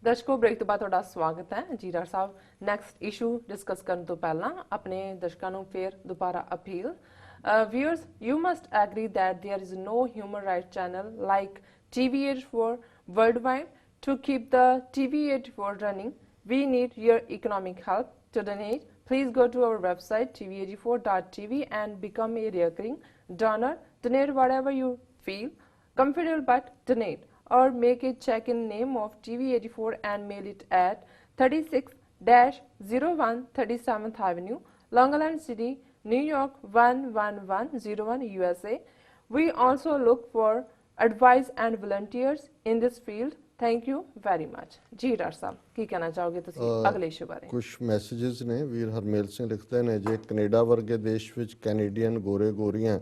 ਦਰਸ਼ਕੋ break ਤੋਂ ਬਾਅਦ ਤੁਹਾਡਾ ਸਵਾਗਤ ਹੈ। ਜੀ ਡਾਕਟਰ ਸਾਹਿਬ, ਨੈਕਸਟ ਇਸ਼ੂ ਡਿਸਕਸ ਕਰਨ ਤੋਂ ਪਹਿਲਾਂ ਆਪਣੇ ਦਰਸ਼ਕਾਂ ਨੂੰ ਫੇਰ ਦੁਬਾਰਾ appeal. Viewers, you must agree that there is no human rights channel like TV84 worldwide. To keep the TV84 running, we need your economic help. To donate, please go to our website tv84.tv and become a recurring donor. Donate whatever you feel comfortable, but donate. Or make a check in name of TV84 and mail it at 36-01 37th Avenue, Long Island City, New York 11101 USA. We also look for advice and volunteers in this field. Thank you very much. जी doctor साहब की कहना चाहोगे ਤੁਸੀਂ ਅਗਲੇ issue ਬਾਰੇ? ਕੁਝ messages ਨੇ। ਵੀਰ ਹਰਮੇਲ ਸਿੰਘ ਲਿਖਦੇ ਨੇ, ਜੇ ਕੈਨੇਡਾ ਵਰਗੇ ਦੇਸ਼ ਵਿੱਚ ਕੈਨੇਡੀਅਨ ਗੋਰੇ ਗੋਰੀਆਂ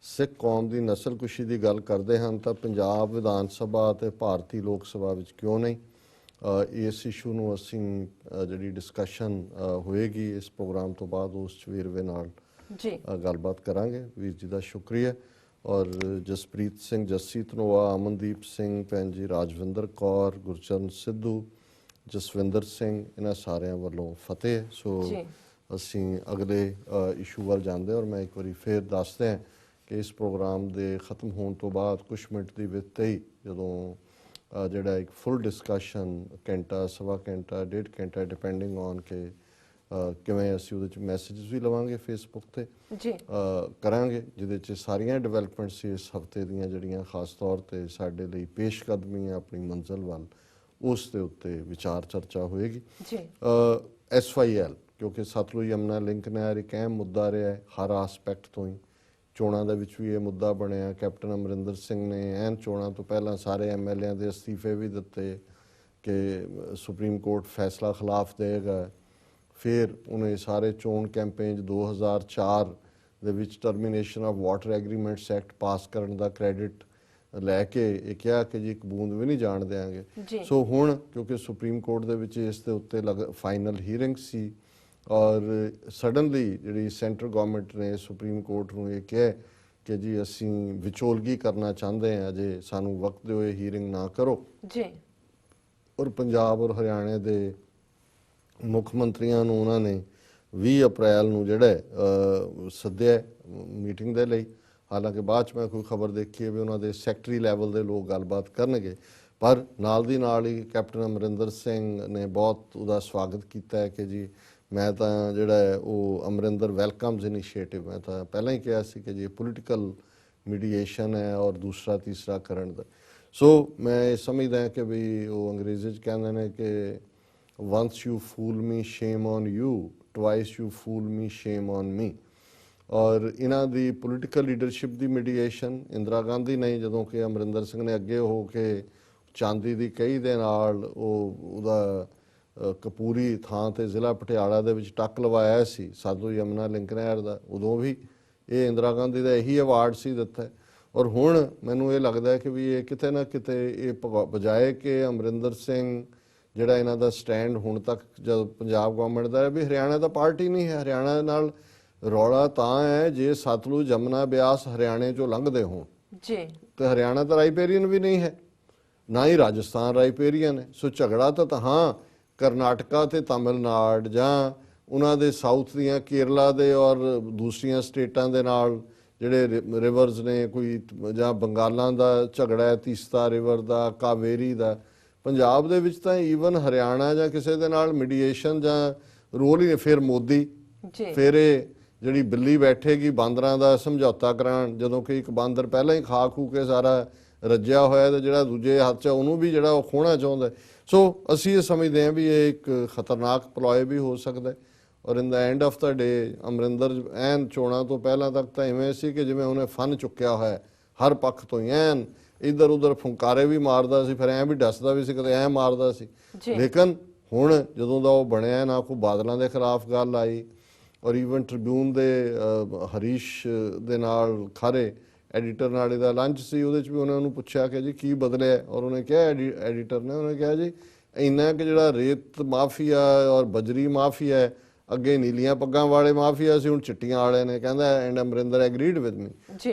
ਸਿੱਖ ਕੌਮ ਦੀ ਨਸਲਕੁਸ਼ੀ ਦੀ ਗੱਲ ਕਰਦੇ ਹਨ ਤਾਂ ਪੰਜਾਬ ਵਿਧਾਨ ਸਭਾ ਅਤੇ ਭਾਰਤੀ ਲੋਕ ਸਭਾ ਵਿੱਚ ਕਿਉਂ ਨਹੀਂ? ਇਸ ਇਸ਼ੂ ਨੂੰ ਅਸੀਂ ਜਿਹੜੀ ਡਿਸਕਸ਼ਨ ਹੋਏਗੀ ਇਸ ਪ੍ਰੋਗਰਾਮ ਤੋਂ ਬਾਅਦ ਉਸ ਵੇਰਵੇ ਨਾਲ ਜੀ ਗੱਲਬਾਤ ਕਰਾਂਗੇ। ਵੀਰ ਜੀ ਦਾ ਸ਼ੁਕਰੀਆ। ਔਰ ਜਸਪ੍ਰੀਤ ਸਿੰਘ, ਜੱਸੀ ਧਨੋਆ, ਅਮਨਦੀਪ ਸਿੰਘ, ਭੈਣ ਜੀ ਰਾਜਵਿੰਦਰ ਕੌਰ, ਗੁਰਚਰਨ ਸਿੱਧੂ, ਜਸਵਿੰਦਰ ਸਿੰਘ, ਇਹਨਾਂ ਸਾਰਿਆਂ ਵੱਲੋਂ ਫਤਿਹ। ਸੋ ਅਸੀਂ ਅਗਲੇ ਇਸ਼ੂ ਵੱਲ ਜਾਂਦੇ ਔਰ ਮੈਂ ਇੱਕ ਵਾਰੀ ਫੇਰ ਦੱਸਦਾ ਕਿ ਇਸ ਪ੍ਰੋਗਰਾਮ ਦੇ ਖਤਮ ਹੋਣ ਤੋਂ ਬਾਅਦ ਕੁਛ ਮਿੰਟ ਦੀ ਵਿੱਚ ਹੀ ਜਦੋਂ ਜਿਹੜਾ ਇੱਕ ਫੁੱਲ ਡਿਸਕਸ਼ਨ ਘੰਟਾ, ਸਵਾ ਘੰਟਾ, 1.5 ਘੰਟਾ ਡਿਪੈਂਡਿੰਗ ਔਨ ਕਿ ਕਿਵੇਂ ਅਸੀਂ ਉਹਦੇ 'ਚ ਮੈਸੇजेस ਵੀ ਲਵਾਂਗੇ ਫੇਸਬੁੱਕ 'ਤੇ ਜੀ ਕਰਾਂਗੇ, ਜਿਹਦੇ 'ਚ ਸਾਰੀਆਂ ਡਿਵੈਲਪਮੈਂਟਸ ਇਸ ਹਫ਼ਤੇ ਦੀਆਂ ਜਿਹੜੀਆਂ ਖਾਸ ਤੌਰ 'ਤੇ ਸਾਡੇ ਲਈ ਪੇਸ਼ਕਦਮੀ ਹੈ ਆਪਣੀ ਮੰਜ਼ਿਲ ਵੱਲ, ਉਸ ਦੇ ਉੱਤੇ ਵਿਚਾਰ ਚਰਚਾ ਹੋਏਗੀ। SYL ਕਿਉਂਕਿ ਸਤਲੁਜ ਯਮੁਨਾ ਲਿੰਕ ਨਹਿਰ ਇੱਕ ਅਹਿਮ ਮੁੱਦਾ ਰਿਹਾ ਹੈ ਹਰ ਆਸਪੈਕਟ ਤੋਂ ਹੀ। ਚੋਣਾਂ ਦੇ ਵਿੱਚ ਵੀ ਇਹ ਮੁੱਦਾ ਬਣਿਆ। ਕੈਪਟਨ ਅਮਰਿੰਦਰ ਸਿੰਘ ਨੇ ਐਨ ਚੋਣਾਂ ਤੋਂ ਪਹਿਲਾਂ ਸਾਰੇ MLAs ਦੇ ਅਸਤੀਫੇ ਵੀ ਦਿੱਤੇ ਕਿ ਸੁਪਰੀਮ ਕੋਰਟ ਫੈਸਲਾ ਖਿਲਾਫ ਦੇਗਾ। ਫਿਰ ਉਹਨੇ ਸਾਰੇ ਚੋਣ ਕੈਂਪੇਨ 2004 ਦੇ ਵਿੱਚ termination of water agreements act pass ਕਰਨ ਦਾ ਕ੍ਰੈਡਿਟ ਲੈ ਕੇ ਇਹ ਕਿਹਾ ਕਿ ਜੀ ਇੱਕ ਬੂੰਦ ਵੀ ਨਹੀਂ ਜਾਣ ਦਿਆਂਗੇ। ਸੋ ਹੁਣ ਕਿਉਂਕਿ ਸੁਪਰੀਮ ਕੋਰਟ ਦੇ ਵਿੱਚ ਇਸ ਦੇ ਉੱਤੇ ਫਾਈਨਲ ਹੀਅਰਿੰਗ ਸੀ ਔਰ ਸਡਨਲੀ ਜਿਹੜੀ ਸੈਂਟਰ ਗਵਰਨਮੈਂਟ ਨੇ ਸੁਪਰੀਮ ਕੋਰਟ ਨੂੰ ਇਹ ਕਿਹਾ ਕਿ ਜੀ ਅਸੀਂ ਵਿਚੋਲਗੀ ਕਰਨਾ ਚਾਹੁੰਦੇ ਹਾਂ, ਅਜੇ ਸਾਨੂੰ ਵਕਤ ਦਿਓ, ਇਹ ਹੀਅਰਿੰਗ ਨਾ ਕਰੋ ਜੀ। ਔਰ ਪੰਜਾਬ ਔਰ ਹਰਿਆਣੇ ਦੇ ਮੁੱਖ ਮੰਤਰੀਆਂ ਨੂੰ ਉਹਨਾਂ ਨੇ 20 ਅਪ੍ਰੈਲ ਨੂੰ ਜਿਹੜਾ ਸੱਦਿਆ ਮੀਟਿੰਗ ਦੇ ਲਈ। ਹਾਲਾਂਕਿ ਬਾਅਦ 'ਚ ਮੈਂ ਕੋਈ ਖਬਰ ਦੇਖੀ ਹੈ ਵੀ ਉਹਨਾਂ ਦੇ ਸੈਕਟਰੀ ਲੈਵਲ ਦੇ ਲੋਕ ਗੱਲਬਾਤ ਕਰਨਗੇ, ਪਰ ਨਾਲ ਦੀ ਨਾਲ ਹੀ ਕੈਪਟਨ ਅਮਰਿੰਦਰ ਸਿੰਘ ਨੇ ਬਹੁਤ ਉਹਦਾ ਸਵਾਗਤ ਕੀਤਾ ਹੈ ਕਿ ਜੀ ਮੈਂ ਤਾਂ ਜਿਹੜਾ ਹੈ ਉਹ ਅਮਰਿੰਦਰ ਵੈਲਕਮਸ ਇਨੀਸ਼ੀਏਟਿਵ, ਮੈਂ ਤਾਂ ਪਹਿਲਾਂ ਹੀ ਕਿਹਾ ਸੀ ਕਿ ਜੀ ਪੋਲੀਟੀਕਲ ਮੀਡੀਏਸ਼ਨ ਹੈ ਔਰ ਦੂਸਰਾ ਤੀਸਰਾ ਕਰਨ ਦਾ। ਸੋ ਮੈਂ ਇਹ ਸਮਝਦਾ ਕਿ ਵੀ ਉਹ ਅੰਗਰੇਜ਼ੀ 'ਚ ਕਹਿੰਦੇ ਨੇ ਕਿ once you fool me shame on you, twice you fool me shame on me। ਔਰ ਇਹਨਾਂ ਦੀ ਪੋਲੀਟੀਕਲ ਲੀਡਰਸ਼ਿਪ ਦੀ ਮੀਡੀਏਸ਼ਨ ਇੰਦਰਾ ਗਾਂਧੀ ਨੇ, ਜਦੋਂ ਕਿ ਅਮਰਿੰਦਰ ਸਿੰਘ ਨੇ ਅੱਗੇ ਹੋ ਕੇ ਚਾਂਦੀ ਦੀ ਕਹੀ ਦੇ ਨਾਲ ਉਹਦਾ ਕਪੂਰੀ ਥਾਂ 'ਤੇ ਜ਼ਿਲ੍ਹਾ ਪਟਿਆਲਾ ਦੇ ਵਿੱਚ ਟੱਕ ਲਵਾਇਆ ਸੀ ਸਤਲੁਜ ਯਮੁਨਾ ਲਿੰਕ ਨਹਿਰ ਦਾ, ਉਦੋਂ ਵੀ ਇਹ ਇੰਦਰਾ ਗਾਂਧੀ ਦਾ ਇਹੀ ਅਵਾਰਡ ਸੀ ਦਿੱਤਾ। ਔਰ ਹੁਣ ਮੈਨੂੰ ਇਹ ਲੱਗਦਾ ਕਿ ਵੀ ਇਹ ਕਿਤੇ ਨਾ ਕਿਤੇ ਇਹ ਬਜਾਏ ਕਿ ਅਮਰਿੰਦਰ ਸਿੰਘ ਜਿਹੜਾ ਇਹਨਾਂ ਦਾ ਸਟੈਂਡ ਹੁਣ ਤੱਕ ਜਦ ਪੰਜਾਬ ਗਵਰਨਮੈਂਟ ਦਾ ਵੀ ਹਰਿਆਣਾ ਦਾ ਪਾਰਟੀ ਨਹੀਂ ਹੈ, ਹਰਿਆਣਾ ਨਾਲ ਰੌਲਾ ਤਾਂ ਹੈ ਜੇ ਸਤਲੁਜ ਯਮੁਨਾ ਬਿਆਸ ਹਰਿਆਣੇ 'ਚੋਂ ਲੰਘਦੇ ਹੋਣ ਜੀ, ਤੇ ਹਰਿਆਣਾ ਤਾਂ ਰਾਈਪੇਰੀਅਨ ਵੀ ਨਹੀਂ ਹੈ, ਨਾ ਹੀ ਰਾਜਸਥਾਨ ਰਾਈਪੇਰੀਅਨ ਹੈ। ਸੋ ਝਗੜਾ ਤਾਂ ਹਾਂ ਕਰਨਾਟਕਾ ਤੇ ਤਮਿਲਨਾਡੂ ਜਾਂ ਉਹਨਾਂ ਦੇ ਸਾਊਥ ਦੀਆਂ ਕੇਰਲਾ ਦੇ ਔਰ ਦੂਸਰੀਆਂ ਸਟੇਟਾਂ ਦੇ ਨਾਲ ਜਿਹੜੇ ਰਿਵਰਸ ਨੇ, ਕੋਈ ਜਾਂ ਬੰਗਾਲਾਂ ਦਾ ਝਗੜਾ ਹੈ ਤੀਸਤਾ ਰਿਵਰ ਦਾ, ਕਾਵੇਰੀ ਦਾ। ਪੰਜਾਬ ਦੇ ਵਿੱਚ ਤਾਂ ਈਵਨ ਹਰਿਆਣਾ ਜਾਂ ਕਿਸੇ ਦੇ ਨਾਲ ਮੀਡੀਏਸ਼ਨ ਜਾਂ ਰੋਲ ਹੀ। ਫਿਰ ਮੋਦੀ, ਫਿਰ ਇਹ ਜਿਹੜੀ ਬਿੱਲੀ ਬੈਠੇਗੀ ਬਾਂਦਰਾਂ ਦਾ ਸਮਝੌਤਾ ਕਰਾਉਣ, ਜਦੋਂ ਕਿ ਇੱਕ ਬਾਂਦਰ ਪਹਿਲਾਂ ਹੀ ਖਾ ਖੂ ਕੇ ਸਾਰਾ ਰੱਜਿਆ ਹੋਇਆ ਤੇ ਜਿਹੜਾ ਦੂਜੇ ਹੱਥ 'ਚ ਉਹਨੂੰ ਵੀ ਜਿਹੜਾ ਉਹ ਖੋਹਣਾ ਚਾਹੁੰਦਾ। ਸੋ ਅਸੀਂ ਇਹ ਸਮਝਦੇ ਹਾਂ ਵੀ ਇਹ ਇੱਕ ਖਤਰਨਾਕ ਪਲੋਏ ਵੀ ਹੋ ਸਕਦਾ। ਔਰ ਇਨ ਦਾ ਐਂਡ ਆਫ ਦਾ ਡੇ ਅਮਰਿੰਦਰ ਐਨ ਚੋਣਾਂ ਤੋਂ ਪਹਿਲਾਂ ਤੱਕ ਤਾਂ ਇਵੇਂ ਸੀ ਕਿ ਜਿਵੇਂ ਉਹਨੇ ਫਨ ਚੁੱਕਿਆ ਹੋਇਆ ਹਰ ਪੱਖ ਤੋਂ ਹੀ, ਐਨ ਇੱਧਰ ਉੱਧਰ ਫੁੰਕਾਰੇ ਵੀ ਮਾਰਦਾ ਸੀ, ਫਿਰ ਐਂ ਵੀ ਦੱਸਦਾ ਵੀ ਸੀ, ਕਦੇ ਐਂ ਮਾਰਦਾ ਸੀ। ਲੇਕਿਨ ਹੁਣ ਜਦੋਂ ਦਾ ਉਹ ਬਣਿਆ, ਨਾ ਕੋਈ ਬਾਦਲਾਂ ਦੇ ਖਿਲਾਫ ਗੱਲ ਆਈ। ਔਰ ਈਵਨ ਟ੍ਰਿਬਿਊਨ ਦੇ ਹਰੀਸ਼ ਦੇ ਨਾਲ ਖਾਰੇ ਐਡੀਟਰ ਨਾਲ ਇਹਦਾ ਲੰਚ ਸੀ, ਉਹਦੇ 'ਚ ਵੀ ਉਹਨਾਂ ਨੂੰ ਪੁੱਛਿਆ ਕਿ ਜੀ ਕੀ ਬਦਲਿਆ, ਔਰ ਉਹਨੇ ਕਿਹਾ ਐਡੀਟਰ ਨੇ, ਉਹਨੇ ਕਿਹਾ ਜੀ ਇੰਨਾ ਕਿ ਜਿਹੜਾ ਰੇਤ ਮਾਫੀਆ ਔਰ ਬਜਰੀ ਮਾਫੀਆ, ਅੱਗੇ ਨੀਲੀਆਂ ਪੱਗਾਂ ਵਾਲੇ ਮਾਫੀਆ ਸੀ, ਹੁਣ ਚਿੱਟੀਆਂ ਵਾਲੇ ਨੇ। ਕਹਿੰਦਾ and Amarinder agreed with me.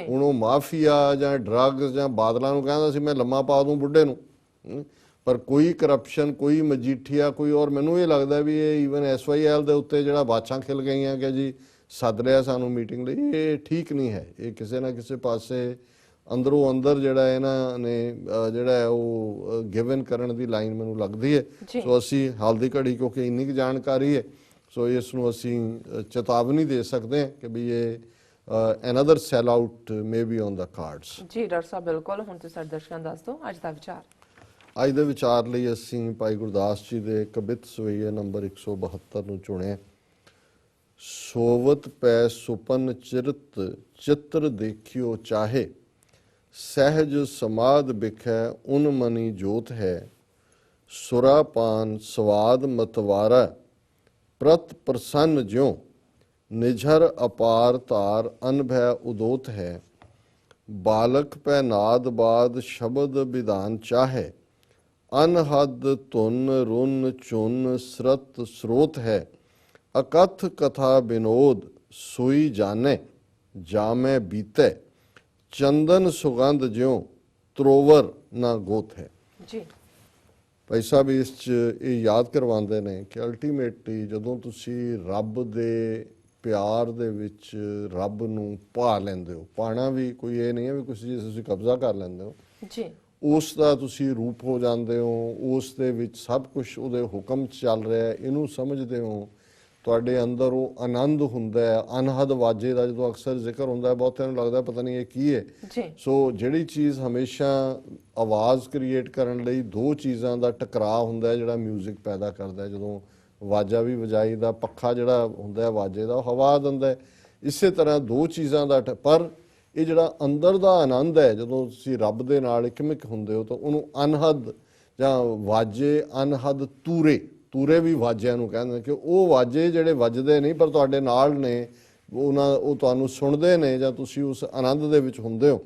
ਹੁਣ ਉਹ ਮਾਫੀਆ ਜਾਂ ਡਰੱਗਸ ਜਾਂ ਬਾਦਲਾਂ ਨੂੰ ਕਹਿੰਦਾ ਸੀ ਮੈਂ ਲੰਮਾ ਪਾ ਦੂੰ ਬੁੱਢੇ ਨੂੰ, ਪਰ ਕੋਈ ਕਰਪਸ਼ਨ, ਕੋਈ ਮਜੀਠੀਆ, ਕੋਈ, ਔਰ ਮੈਨੂੰ ਇਹ ਲੱਗਦਾ ਵੀ ਇਹ ਈਵਨ SYL ਦੇ ਉੱਤੇ ਜਿਹੜਾ ਬਾਛਾਂ ਖਿਲ ਗਈਆਂ ਕਿ ਜੀ ਸੱਦ ਲਿਆ ਸਾਨੂੰ ਮੀਟਿੰਗ ਲਈ, ਇਹ ਠੀਕ ਨਹੀਂ ਹੈ। ਇਹ ਕਿਸੇ ਨਾ ਕਿਸੇ ਪਾਸੇ ਅੰਦਰੋਂ ਅੰਦਰ ਜਿਹੜਾ ਇਹਨਾਂ ਨੇ ਜਿਹੜਾ ਹੈ ਉਹ ਗਿਵਨ ਕਰਨ ਦੀ ਲਾਈਨ ਮੈਨੂੰ ਲੱਗਦੀ ਹੈ। ਸੋ ਅਸੀਂ ਹਾਲ ਦੀ ਘੜੀ ਕਿਉਂਕਿ ਇੰਨੀ ਕੁ ਜਾਣਕਾਰੀ ਹੈ, ਸੋ ਇਸ ਨੂੰ ਅਸੀਂ ਚੇਤਾਵਨੀ ਦੇ ਸਕਦੇ ਹਾਂ ਕਿ ਵੀ ਇਹ another sell out may be on the cards। ਜੀ ਡਾਕਟਰ ਸਾਹਿਬ ਬਿਲਕੁਲ। ਹੁਣ ਤੁਸੀਂ ਸਾਡੇ ਦਰਸ਼ਕਾਂ ਨੂੰ ਦੱਸ ਦਿਓ ਅੱਜ ਦਾ ਵਿਚਾਰ। ਅੱਜ ਦੇ ਵਿਚਾਰ ਲਈ ਅਸੀਂ ਭਾਈ ਗੁਰਦਾਸ ਜੀ ਦੇ ਕਬਿਤ ਸਵਈਆ ਨੰਬਰ 172 ਨੂੰ ਚੁਣਿਆ। ਸੋਵਤ ਪੈ ਸੁਪਨ ਚਿਰਤ ਚਿੱਤਰ ਦੇਖਿਓ ਚਾਹੇ, ਸਹਿਜ ਸਮਾਦ ਬਿਖੈ ਉਨ ਮਨੀ ਜੋਤ ਹੈ। ਸੁਰਾਪਾਨ ਸਵਾਦ ਮਤਵਾਰਾ ਪ੍ਰਤ ਪ੍ਰਸੰਨ ਜਿਉ, ਨਿਝਰ ਅਪਾਰ ਧਾਰ ਅਨਭੈ ਉਦੋਤ ਹੈ। ਬਾਲਕ ਪੈ ਨਾਦ ਬਾਦ ਸ਼ਬਦ ਵਿਧਾਨ ਚਾਹੇ, ਅਨਹਦ ਧੁਨ ਰੁਨ ਚੁਨ ਸਰਤ ਸਰੋਤ ਹੈ। ਅਕਥ ਕਥਾ ਬਿਨੋਦ ਸੋਈ ਜਾਣੇ, ਜਾਮੈ ਬੀਤੈ ਚੰਦਨ ਸੁਗੰਧ ਜਿਉ ਤਰੋਵਰ ਨਾ ਗੋਤ ਹੈ। ਜੀ ਭਾਈ ਸਾਹਿਬ ਇਸ 'ਚ ਇਹ ਯਾਦ ਕਰਵਾਉਂਦੇ ਨੇ ਕਿ ਅਲਟੀਮੇਟਲੀ ਜਦੋਂ ਤੁਸੀਂ ਰੱਬ ਦੇ ਪਿਆਰ ਦੇ ਵਿੱਚ ਰੱਬ ਨੂੰ ਪਾ ਲੈਂਦੇ ਹੋ, ਪਾਣਾ ਵੀ ਕੋਈ ਇਹ ਨਹੀਂ ਹੈ ਵੀ ਕੁਛ ਤੁਸੀਂ ਕਬਜ਼ਾ ਕਰ ਲੈਂਦੇ ਹੋ ਜੀ, ਉਸ ਦਾ ਤੁਸੀਂ ਰੂਪ ਹੋ ਜਾਂਦੇ ਹੋ, ਉਸ ਦੇ ਵਿੱਚ ਸਭ ਕੁਝ ਉਹਦੇ ਹੁਕਮ 'ਚ ਚੱਲ ਰਿਹਾ, ਇਹਨੂੰ ਸਮਝਦੇ ਹੋ, ਤੁਹਾਡੇ ਅੰਦਰ ਉਹ ਆਨੰਦ ਹੁੰਦਾ ਹੈ। ਅਨਹਦ ਵਾਜੇ ਦਾ ਜਦੋਂ ਅਕਸਰ ਜ਼ਿਕਰ ਹੁੰਦਾ ਹੈ, ਬਹੁਤਿਆਂ ਨੂੰ ਲੱਗਦਾ ਪਤਾ ਨਹੀਂ ਇਹ ਕੀ ਹੈ। ਸੋ ਜਿਹੜੀ ਚੀਜ਼ ਹਮੇਸ਼ਾ ਆਵਾਜ਼ ਕ੍ਰੀਏਟ ਕਰਨ ਲਈ ਦੋ ਚੀਜ਼ਾਂ ਦਾ ਟਕਰਾਅ ਹੁੰਦਾ ਹੈ ਜਿਹੜਾ ਮਿਊਜ਼ਿਕ ਪੈਦਾ ਕਰਦਾ ਹੈ। ਜਦੋਂ ਵਾਜਾ ਵੀ ਵਜਾਈ ਦਾ, ਪੱਖਾ ਜਿਹੜਾ ਹੁੰਦਾ ਹੈ ਵਾਜੇ ਦਾ ਉਹ ਹਵਾ ਦਿੰਦਾ ਹੈ। ਇਸੇ ਤਰ੍ਹਾਂ ਦੋ ਚੀਜ਼ਾਂ ਦਾ ਪਰ ਇਹ ਜਿਹੜਾ ਅੰਦਰ ਦਾ ਆਨੰਦ ਹੈ, ਜਦੋਂ ਤੁਸੀਂ ਰੱਬ ਦੇ ਨਾਲ ਇਕਮਿਕ ਹੁੰਦੇ ਹੋ ਤਾਂ ਉਹਨੂੰ ਅਨਹਦ ਜਾਂ ਵਾਜੇ, ਅਨਹਦ ਤੂਰੇ, ਤੂਰੇ ਵੀ ਵਾਜਿਆਂ ਨੂੰ ਕਹਿੰਦੇ ਕਿ ਉਹ ਵਾਜੇ ਜਿਹੜੇ ਵੱਜਦੇ ਨਹੀਂ ਪਰ ਤੁਹਾਡੇ ਨਾਲ ਨੇ, ਉਹ ਤੁਹਾਨੂੰ ਸੁਣਦੇ ਨੇ ਜਾਂ ਤੁਸੀਂ ਉਸ ਆਨੰਦ ਦੇ ਵਿੱਚ ਹੁੰਦੇ ਹੋ।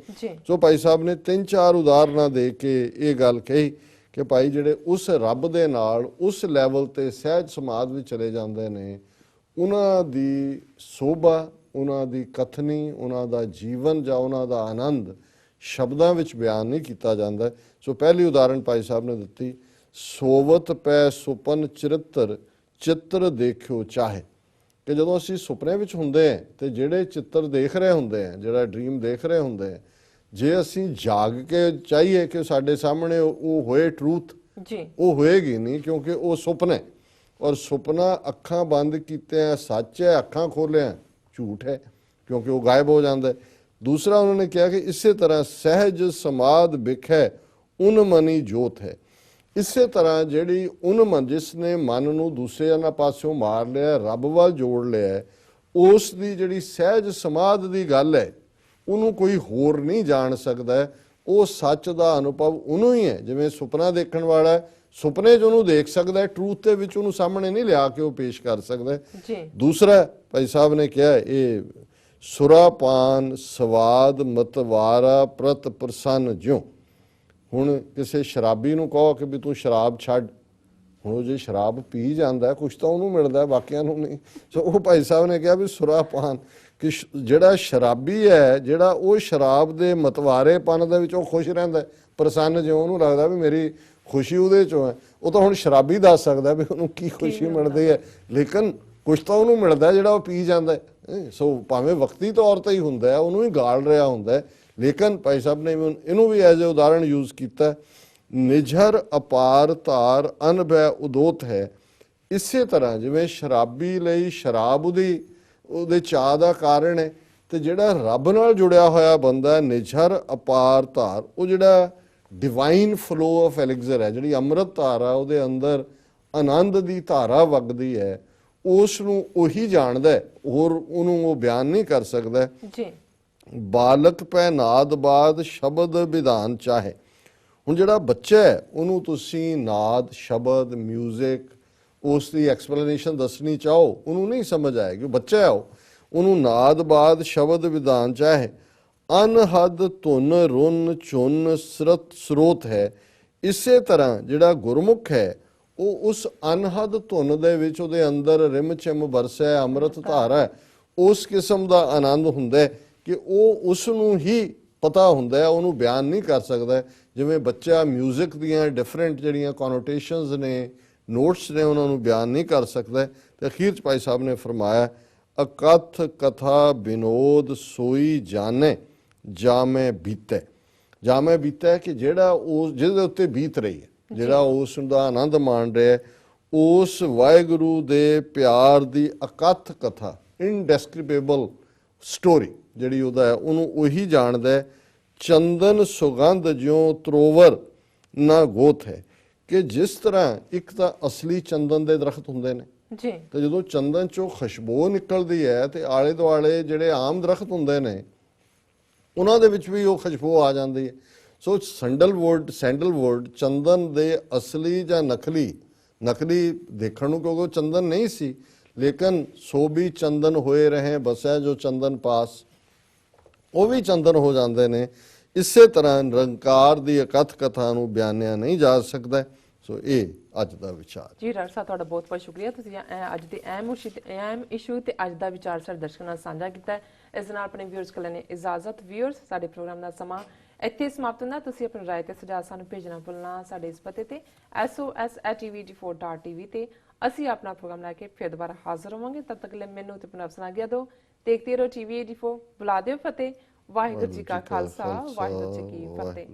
ਸੋ ਭਾਈ ਸਾਹਿਬ ਨੇ 3-4 ਉਦਾਹਰਨਾਂ ਦੇ ਕੇ ਇਹ ਗੱਲ ਕਹੀ ਕਿ ਭਾਈ ਜਿਹੜੇ ਉਸ ਰੱਬ ਦੇ ਨਾਲ ਉਸ ਲੈਵਲ ਤੇ ਸਹਿਜ ਸਮਾਦ ਵਿੱਚ ਚਲੇ ਜਾਂਦੇ ਨੇ, ਉਹਨਾਂ ਦੀ ਸੋਭਾ, ਉਹਨਾਂ ਦੀ ਕਥਨੀ, ਉਹਨਾਂ ਦਾ ਜੀਵਨ ਜਾਂ ਉਹਨਾਂ ਦਾ ਆਨੰਦ ਸ਼ਬਦਾਂ ਵਿੱਚ ਬਿਆਨ ਨਹੀਂ ਕੀਤਾ ਜਾਂਦਾ। ਸੋ ਪਹਿਲੀ ਉਦਾਹਰਣ ਭਾਈ ਸਾਹਿਬ ਨੇ ਦਿੱਤੀ, ਸੋਵਤ ਪੈ ਸੁਪਨ ਚਿਰਤਰ ਚਿੱਤਰ ਦੇਖਿਓ ਚਾਹੇ, ਕਿ ਜਦੋਂ ਅਸੀਂ ਸੁਪਨੇ ਵਿੱਚ ਹੁੰਦੇ ਹਾਂ ਤੇ ਜਿਹੜੇ ਚਿੱਤਰ ਦੇਖ ਰਹੇ ਹੁੰਦੇ ਆ, ਜਿਹੜਾ ਡ੍ਰੀਮ ਦੇਖ ਰਹੇ ਹੁੰਦੇ ਆ, ਜੇ ਅਸੀਂ ਜਾਗ ਕੇ ਚਾਹੀਏ ਕਿ ਸਾਡੇ ਸਾਹਮਣੇ ਉਹ ਹੋਏ ਟਰੂਥ, ਉਹ ਹੋਏਗੀ ਨਹੀਂ ਕਿਉਂਕਿ ਉਹ ਸੁਪਨਾ ਹੈ। ਔਰ ਸੁਪਨਾ ਅੱਖਾਂ ਬੰਦ ਕੀਤਿਆਂ ਸੱਚ ਹੈ, ਅੱਖਾਂ ਖੋਲ੍ਹਿਆਂ ਝੂਠ ਹੈ ਕਿਉਂਕਿ ਉਹ ਗਾਇਬ ਹੋ ਜਾਂਦਾ ਹੈ। ਦੂਸਰਾ ਉਹਨਾਂ ਨੇ ਕਿਹਾ ਕਿ ਇਸੇ ਤਰ੍ਹਾਂ ਸਹਿਜ ਸਮਾਦ ਬਿਖੈ ਉਨ ਮਨੀ ਜੋਤ ਹੈ। ਇਸੇ ਤਰ੍ਹਾਂ ਜਿਹੜੀ ਉਨ ਮਨ, ਜਿਸ ਨੇ ਮਨ ਨੂੰ ਦੂਸਰਿਆਂ ਪਾਸਿਓਂ ਮਾਰ ਲਿਆ, ਰੱਬ ਵੱਲ ਜੋੜ ਲਿਆ, ਉਸ ਦੀ ਜਿਹੜੀ ਸਹਿਜ ਸਮਾਦ ਦੀ ਗੱਲ ਹੈ ਉਹਨੂੰ ਕੋਈ ਹੋਰ ਨਹੀਂ ਜਾਣ ਸਕਦਾ। ਉਹ ਸੱਚ ਦਾ ਅਨੁਭਵ ਉਹਨੂੰ ਹੀ ਹੈ। ਜਿਵੇਂ ਸੁਪਨਾ ਦੇਖਣ ਵਾਲਾ ਸੁਪਨੇ 'ਚ ਉਹਨੂੰ ਦੇਖ ਸਕਦਾ, ਟਰੂਥ ਦੇ ਵਿੱਚ ਉਹਨੂੰ ਸਾਹਮਣੇ ਨਹੀਂ ਲਿਆ ਕੇ ਉਹ ਪੇਸ਼ ਕਰ ਸਕਦਾ। ਦੂਸਰਾ ਭਾਈ ਸਾਹਿਬ ਨੇ ਕਿਹਾ, ਇਹ ਸੁਰਾਪਾਨ ਸਵਾਦ ਮਤਵਾਰਾ ਪ੍ਰਤ ਪ੍ਰਸੰਨ ਜਿਉ। ਹੁਣ ਕਿਸੇ ਸ਼ਰਾਬੀ ਨੂੰ ਕਹੋ ਕਿ ਵੀ ਤੂੰ ਸ਼ਰਾਬ ਛੱਡ, ਹੁਣ ਉਹ ਜੇ ਸ਼ਰਾਬ ਪੀ ਜਾਂਦਾ ਕੁਛ ਤਾਂ ਉਹਨੂੰ ਮਿਲਦਾ, ਬਾਕੀਆਂ ਨੂੰ ਨਹੀਂ। ਸੋ ਉਹ ਭਾਈ ਸਾਹਿਬ ਨੇ ਕਿਹਾ ਵੀ ਸੁਰਾਪਾਨ, ਕਿ ਜਿਹੜਾ ਸ਼ਰਾਬੀ ਹੈ, ਜਿਹੜਾ ਉਹ ਸ਼ਰਾਬ ਦੇ ਮਤਵਾਰੇਪਨ ਦੇ ਵਿੱਚ ਉਹ ਖੁਸ਼ ਰਹਿੰਦਾ, ਪ੍ਰਸੰਨ ਜਿਉਂ, ਉਹਨੂੰ ਲੱਗਦਾ ਵੀ ਮੇਰੀ ਖੁਸ਼ੀ ਉਹਦੇ 'ਚੋਂ ਹੈ। ਉਹ ਤਾਂ ਹੁਣ ਸ਼ਰਾਬੀ ਦੱਸ ਸਕਦਾ ਵੀ ਉਹਨੂੰ ਕੀ ਖੁਸ਼ੀ ਮਿਲਦੀ ਹੈ, ਲੇਕਿਨ ਕੁਛ ਤਾਂ ਉਹਨੂੰ ਮਿਲਦਾ ਜਿਹੜਾ ਉਹ ਪੀ ਜਾਂਦਾ ਹੈ। ਸੋ ਭਾਵੇਂ ਵਕਤੀ ਤੌਰ 'ਤੇ ਹੀ ਹੁੰਦਾ, ਉਹਨੂੰ ਹੀ ਗਾਲ ਰਿਹਾ ਹੁੰਦਾ, ਲੇਕਿਨ ਭਾਈ ਸਾਹਿਬ ਨੇ ਇਹਨੂੰ ਵੀ ਐਜ਼ ਏ ਉਦਾਹਰਣ ਯੂਜ਼ ਕੀਤਾ, ਨਿਝਰ ਅਪਾਰ ਧਾਰ ਅਨਭੈ ਉਦੋਤ ਹੈ। ਇਸੇ ਤਰ੍ਹਾਂ ਜਿਵੇਂ ਸ਼ਰਾਬੀ ਲਈ ਸ਼ਰਾਬ ਉਹਦੇ ਚਾਅ ਦਾ ਕਾਰਨ ਹੈ, ਤੇ ਜਿਹੜਾ ਰੱਬ ਨਾਲ ਜੁੜਿਆ ਹੋਇਆ ਬੰਦਾ ਨਿਝਰ ਅਪਾਰ ਧਾਰ, ਉਹ ਜਿਹੜਾ ਡਿਵਾਈਨ ਫਲੋ ਆਫ ਐਲਿਗਜ਼ਰ ਹੈ, ਜਿਹੜੀ ਅੰਮ੍ਰਿਤ ਧਾਰਾ ਉਹਦੇ ਅੰਦਰ ਆਨੰਦ ਦੀ ਧਾਰਾ ਵਗਦੀ ਹੈ, ਉਸ ਨੂੰ ਉਹੀ ਜਾਣਦਾ, ਹੋਰ ਉਹਨੂੰ ਉਹ ਬਿਆਨ ਨਹੀਂ ਕਰ ਸਕਦਾ। ਬਾਲਕ ਪੈ ਨਾਦ ਬਾਦ ਸ਼ਬਦ ਵਿਧਾਨ ਚਾਹੇ। ਹੁਣ ਜਿਹੜਾ ਬੱਚਾ ਹੈ ਉਹਨੂੰ ਤੁਸੀਂ ਨਾਦ, ਸ਼ਬਦ, ਮਿਊਜ਼ਿਕ, ਉਸ ਦੀ ਐਕਸਪਲੇਨੇਸ਼ਨ ਦੱਸਣੀ ਚਾਹੋ, ਉਹਨੂੰ ਨਹੀਂ ਸਮਝ ਆਏਗੀ, ਬੱਚਾ ਹੈ ਉਹਨੂੰ ਨਾਦ ਬਾਦ ਸ਼ਬਦ ਵਿਧਾਨ ਚਾਹੇ। ਅਨਹਦ ਧੁਨ ਰੁਨ ਚੁਨ ਸਰਤ ਸਰੋਤ ਹੈ। ਇਸੇ ਤਰ੍ਹਾਂ ਜਿਹੜਾ ਗੁਰਮੁਖ ਹੈ ਉਹ ਉਸ ਅਨਹਦ ਧੁਨ ਦੇ ਵਿੱਚ ਉਹਦੇ ਅੰਦਰ ਰਿਮ ਚਿਮ ਵਰਸਿਆ ਅੰਮ੍ਰਿਤ ਧਾਰਾ, ਉਸ ਕਿਸਮ ਦਾ ਆਨੰਦ ਹੁੰਦਾ ਕਿ ਉਹ ਉਸ ਨੂੰ ਹੀ ਪਤਾ ਹੁੰਦਾ ਹੈ ਉਹਨੂੰ ਬਿਆਨ ਨਹੀਂ ਕਰ ਸਕਦਾ। ਜਿਵੇਂ ਬੱਚਾ ਮਿਊਜ਼ਿਕ ਦੀਆਂ ਡਿਫਰੈਂਟ ਜਿਹੜੀਆਂ ਕੋਨੋਟੇਸ਼ਨਸ ਨੇ, ਨੋਟਸ ਨੇ, ਉਹਨਾਂ ਨੂੰ ਬਿਆਨ ਨਹੀਂ ਕਰ ਸਕਦਾ। ਤੇ ਅਖੀਰ 'ਚ ਭਾਈ ਸਾਹਿਬ ਨੇ ਫਰਮਾਇਆ, ਅਕਥ ਕਥਾ ਬਿਨੋਦ ਸੋਈ ਜਾਣੇ ਜਾਮੇ ਬੀਤੇ। ਜਾਮੇ ਬੀਤਾ ਕਿ ਜਿਹੜਾ ਉਸ ਜਿਹਦੇ ਉੱਤੇ ਬੀਤ ਰਹੀ ਹੈ, ਜਿਹੜਾ ਉਸ ਦਾ ਆਨੰਦ ਮਾਣ ਰਿਹਾ, ਉਸ ਵਾਹਿਗੁਰੂ ਦੇ ਪਿਆਰ ਦੀ ਅਕਥ ਕਥਾ, ਇਨਡੈਸਕ੍ਰਿਪੇਬਲ ਸਟੋਰੀ ਜਿਹੜੀ ਉਹਦਾ ਹੈ, ਉਹਨੂੰ ਉਹੀ ਜਾਣਦਾ ਹੈ। ਚੰਦਨ ਸੁਗੰਧ ਜਿਉਂ ਤਰੋਵਰ ਨਾ ਗੋਤ ਹੈ, ਕਿ ਜਿਸ ਤਰ੍ਹਾਂ ਇੱਕ ਤਾਂ ਅਸਲੀ ਚੰਦਨ ਦੇ ਦਰਖਤ ਹੁੰਦੇ ਨੇ ਜੀ, ਤੇ ਜਦੋਂ ਚੰਦਨ ਚੋਂ ਖੁਸ਼ਬੂ ਨਿਕਲਦੀ ਹੈ ਤੇ ਆਲੇ ਦੁਆਲੇ ਜਿਹੜੇ ਆਮ ਦਰਖਤ ਹੁੰਦੇ ਨੇ ਉਹਨਾਂ ਦੇ ਵਿੱਚ ਵੀ ਉਹ ਖੁਸ਼ਬੂ ਆ ਜਾਂਦੀ ਹੈ। ਸੋ ਸੈਂਡਲਵੁੱਡ ਚੰਦਨ ਦੇ ਅਸਲੀ ਜਾਂ ਨਕਲੀ ਦੇਖਣ ਨੂੰ, ਕਿਉਂਕਿ ਉਹ ਚੰਦਨ ਨਹੀਂ ਸੀ, ਲੇਕਿਨ ਸੋ ਵੀ ਚੰਦਨ ਹੋਏ ਰਹੇ ਬਸੈ ਜੋ ਚੰਦਨ ਪਾਸ, ਉਹ ਵੀ ਚੰਦਨ ਹੋ ਜਾਂਦੇ ਨੇ। ਇਸੇ ਤਰ੍ਹਾਂ ਨਿਰੰਕਾਰ ਦੀ ਅਕਥ ਕਥਾ ਨੂੰ ਬਿਆਨਿਆ ਨਹੀਂ ਜਾ ਸਕਦਾ। ਸੋ ਇਹ ਅੱਜ ਦਾ ਵਿਚਾਰ ਜੀ। ਡਾਕਟਰ ਸਾਹਿਬ ਤੁਹਾਡਾ ਬਹੁਤ ਬਹੁਤ ਸ਼ੁਕਰੀਆ, ਤੁਸੀਂ ਅੱਜ ਦੇ ਅਹਿਮ ਇਸ਼ੂ ਤੇ ਅੱਜ ਦਾ ਵਿਚਾਰ ਸਾਡੇ ਦਰਸ਼ਕਾਂ ਨਾਲ ਸਾਂਝਾ ਕੀਤਾ। ਇਸ ਨਾਲ ਆਪਣੇ ਵਿਊਅਰਸ ਕੋਲ ਲੈਣੇ ਇਜਾਜ਼ਤ। ਵਿਊਅਰਸ, ਸਾਡੇ ਪ੍ਰੋਗਰਾਮ ਦਾ ਸਮਾਂ ਇੱਥੇ ਸਮਾਪਤ ਹੁੰਦਾ। ਤੁਸੀਂ ਆਪਣੀ ਰਾਏ ਤੇ ਸੁਝਾਅ ਸਾਨੂੰ ਭੇਜਣਾ ਭੁੱਲਣਾ ਸਾਡੇ ਇਸ ਪਤੇ ਤੇ sos@tvd4.tv ਤੇ ਅਸੀਂ ਆਪਣਾ ਪ੍ਰੋਗਰਾਮ ਲੈ ਕੇ ਫਿਰ ਦੁਬਾਰਾ ਹਾਜ਼ਰ ਹੋਵਾਂਗੇ। ਤਦ ਤੱਕ ਲਈ ਮੈਨੂੰ ਤੇ ਆਪਣਾ ਅਫਸਰ ਆਗਿਆ ਦਿਓ। ਦੇਖਦੇ ਰਹੋ TV 84। ਬੁਲਾ ਦਿਓ ਫਤਿਹ। ਵਾਹਿਗੁਰੂ ਜੀ ਕਾ ਖਾਲਸਾ, ਵਾਹਿਗੁਰੂ ਜੀ ਕੀ ਫਤਿਹ।